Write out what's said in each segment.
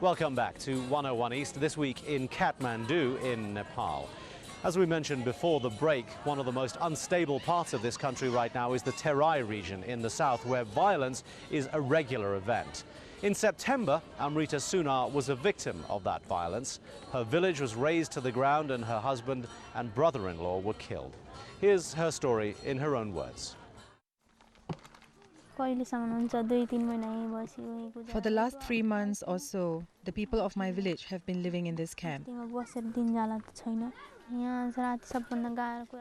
Welcome back to 101 East, this week in Kathmandu in Nepal. As we mentioned before the break, one of the most unstable parts of this country right now is the Terai region in the south, where violence is a regular event. In September, Amrita Sunar was a victim of that violence. Her village was razed to the ground and her husband and brother-in-law were killed. Here's her story in her own words. For the last 3 months or so, the people of my village have been living in this camp.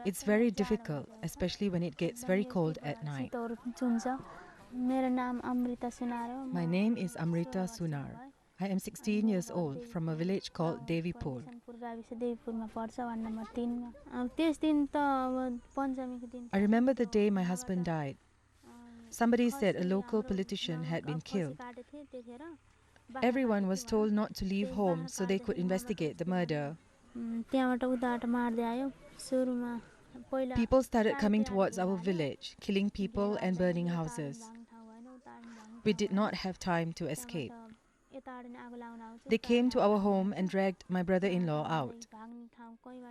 It's very difficult, especially when it gets very cold at night. My name is Amrita Sunar. I am 16 years old from a village called Devipur. I remember the day my husband died. Somebody said a local politician had been killed. Everyone was told not to leave home so they could investigate the murder. People started coming towards our village, killing people and burning houses. We did not have time to escape. They came to our home and dragged my brother-in-law out.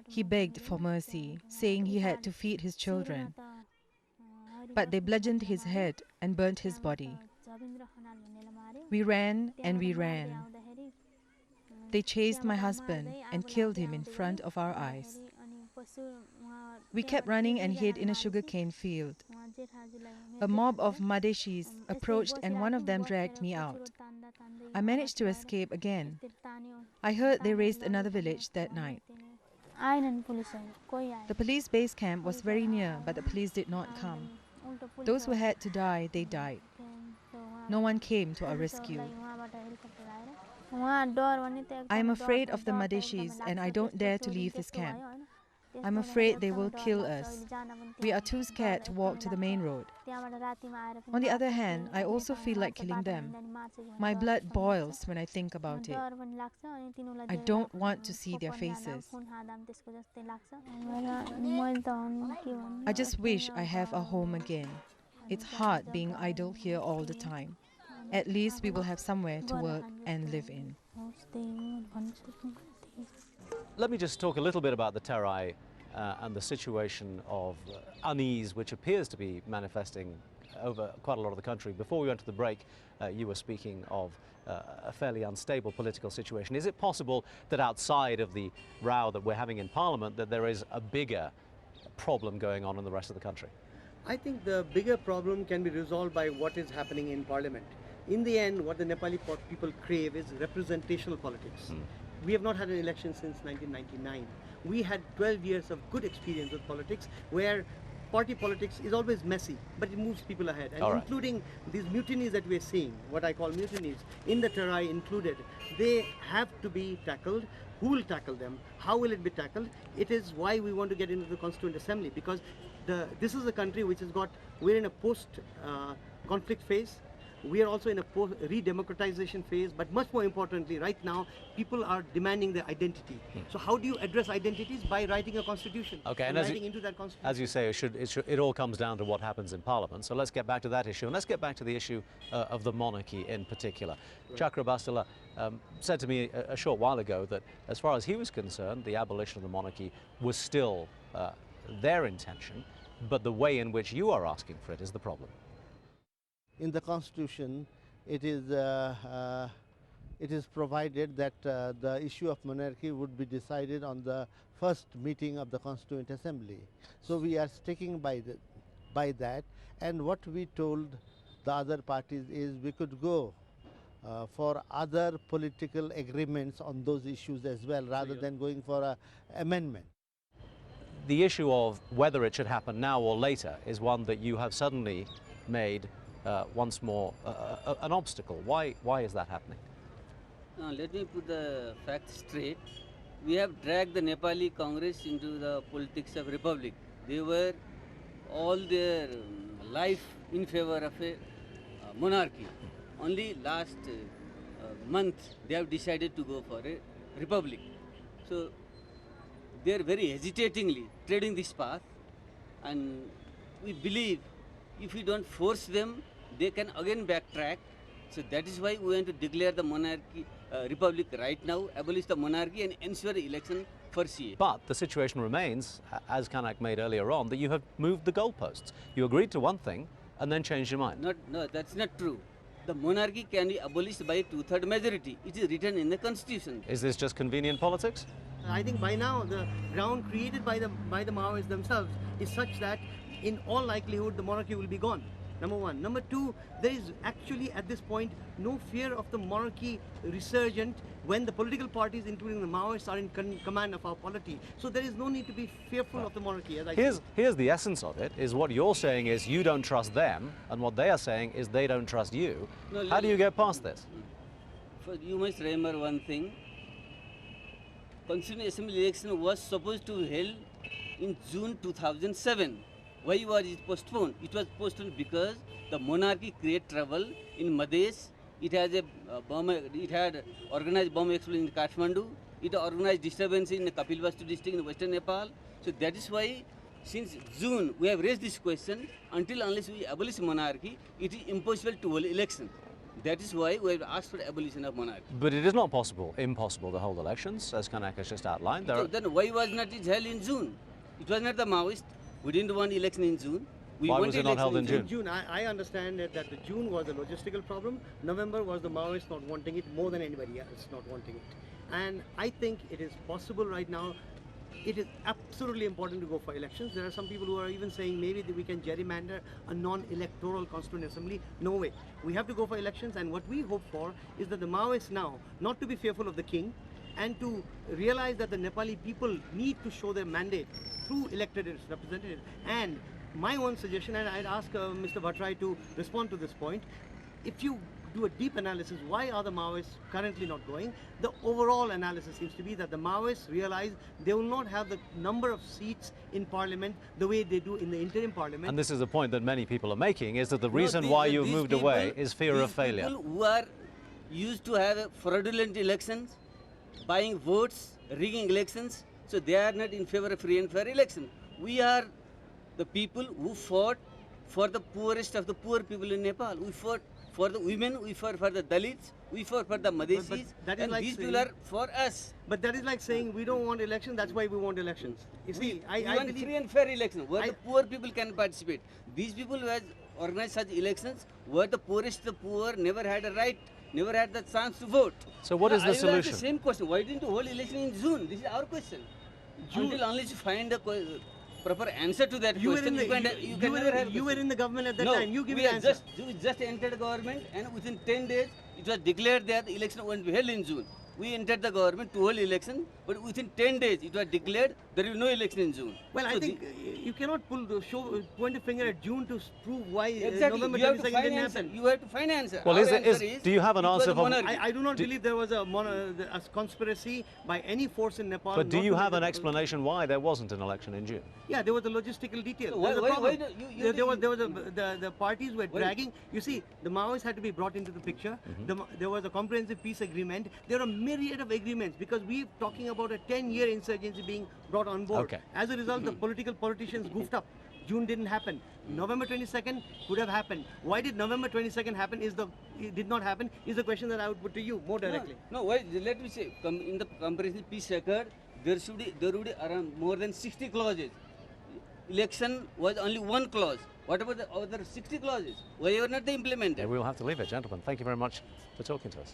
He begged for mercy, saying he had to feed his children. But they bludgeoned his head and burnt his body. We ran and we ran. They chased my husband and killed him in front of our eyes. We kept running and hid in a sugarcane field. A mob of Madeshis approached and one of them dragged me out. I managed to escape again. I heard they razed another village that night. The police base camp was very near, but the police did not come. Those who had to die, they died. No one came to our rescue. I am afraid of the Madeshis and I don't dare to leave this camp. I'm afraid they will kill us. We are too scared to walk to the main road. On the other hand, I also feel like killing them. My blood boils when I think about it. I don't want to see their faces. I just wish I have a home again. It's hard being idle here all the time. At least we will have somewhere to work and live in. Let me just talk a little bit about the Terai and the situation of unease which appears to be manifesting over quite a lot of the country. Before we went to the break, you were speaking of a fairly unstable political situation. Is it possible that outside of the row that we're having in Parliament that there is a bigger problem going on in the rest of the country? I think the bigger problem can be resolved by what is happening in Parliament. In the end, what the Nepali people crave is representational politics. We have not had an election since 1999. We had 12 years of good experience with politics where party politics is always messy, but it moves people ahead. And including these mutinies that we're seeing, what I call mutinies, in the Terai included, they have to be tackled. Who will tackle them? How will it be tackled? It is why we want to get into the Constituent Assembly, because this is a country which has we're in a post-conflict phase. We are also in a re-democratization phase, but much more importantly, right now, people are demanding their identity. So how do you address identities? By writing a constitution. Okay, and as you say, it all comes down to what happens in Parliament. So let's get back to that issue, and let's get back to the issue of the monarchy in particular. Right. Chakra Bastila said to me a short while ago that as far as he was concerned, the abolition of the monarchy was still their intention, but the way in which you are asking for it is the problem. In the Constitution, it is provided that the issue of monarchy would be decided on the first meeting of the Constituent Assembly. So we are sticking by that, and what we told the other parties is we could go for other political agreements on those issues as well, rather than going for an amendment. The issue of whether it should happen now or later is one that you have suddenly made once more an obstacle. Why is that happening? Let me put the facts straight. We have dragged the Nepali Congress into the politics of republic. They were all their life in favor of a monarchy. Only last month they have decided to go for a republic. So they are very hesitatingly treading this path, and we believe if we don't force them, they can again backtrack. So that is why we want to declare the monarchy republic right now, abolish the monarchy and ensure election for CA. But the situation remains, as Kanak made earlier on, that you have moved the goalposts. You agreed to one thing and then changed your mind. No, that's not true. The monarchy can be abolished by 2/3 majority. It is written in the constitution. Is this just convenient politics? I think by now the ground created by the Maoists themselves is such that in all likelihood the monarchy will be gone. Number one. Number two, there is actually at this point no fear of the monarchy resurgent when the political parties, including the Maoists, are in command of our polity. So there is no need to be fearful of the monarchy. As I say. Here's the essence of it, is what you're saying is you don't trust them, and what they are saying is they don't trust you. No, How do you get past this? You must remember one thing. Constituent Assembly election was supposed to be held in June 2007. Why was it postponed? It was postponed because the monarchy created trouble in Madhesh. It has it had organized bomb explosion in Kathmandu. It organized disturbance in Kapilvastu district in Western Nepal. So that is why, since June, we have raised this question. Until unless we abolish monarchy, it is impossible to hold election. That is why we have asked for the abolition of monarchy. But it is not impossible to hold elections, as Kanak has just outlined. So then why was not it held in June? It was not the Maoists. We didn't want election in June. Why was it not held in June? I understand that the June was a logistical problem. November was the Maoists not wanting it more than anybody else not wanting it. And I think it is possible right now. It is absolutely important to go for elections. There are some people who are even saying maybe that we can gerrymander a non-electoral constituent assembly. No way. We have to go for elections, and what we hope for is that the Maoists now, not to be fearful of the king, and to realize that the Nepali people need to show their mandate through elected representatives. And my own suggestion, and I'd ask Mr. Bhattrai to respond to this point, if you do a deep analysis, why are the Maoists currently not going? The overall analysis seems to be that the Maoists realize they will not have the number of seats in parliament the way they do in the interim parliament. And this is a point that many people are making, is that the reason why you've moved away is fear of failure. People who are used to have fraudulent elections, buying votes, rigging elections, so they are not in favor of free and fair election. We are the people who fought for the poorest of the poor people in Nepal. We fought for the women, we fought for the Dalits, we fought for the Madhesis, and like these people are for us. But that is like saying we don't want elections, that's why we want elections. You see, I want free and fair election, where the poor people can participate. These people who have organized such elections, where the poorest of the poor never had a right, never had the chance to vote. So what is the solution? I will ask the same question. Why didn't you hold election in June? This is our question. Until unless you find a proper answer to that question, you were in the government at that time. You give the answer. We just entered government, and within 10 days, it was declared that the election won't be held in June. We entered the government to hold election, but within 10 days, it was declared there will be no election in June. Well, so I think you cannot point a finger at June to prove why November you have 22nd to find didn't answer. happen. You have to find answer. Well, do you have an answer for? I do not believe there was a conspiracy by any force in Nepal. But do you have an explanation why there wasn't an election in June? Yeah, there was a logistical detail. So why there was the parties were dragging. You see, the Maoists had to be brought into the picture. There was a comprehensive peace agreement. There are a myriad of agreements because we're talking about a 10-year insurgency being brought on board. Okay. As a result, the politicians goofed up. June didn't happen. November 22nd could have happened. Why did November 22nd happen? It did not happen is the question that I would put to you more directly. No, why? Let me say, in the comprehensive peace record, there would be around more than 60 clauses. Election was only one clause. What about the other 60 clauses? Why were not they implemented? Yeah, we'll have to leave it, gentlemen. Thank you very much for talking to us.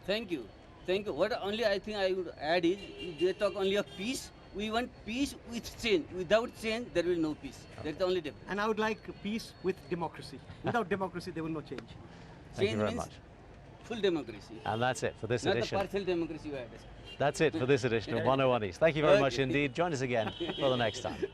Thank you. Thank you. What only I think I would add is, they talk only of peace. We want peace with change. Without change, there will be no peace. That's the only difference. And I would like peace with democracy. Without democracy, there will be no change. Thank you very much. Full democracy. And that's it for this Not edition. Not the partial democracy you had. That's it for this edition of 101 East. Thank you very much indeed. Join us again for the next time.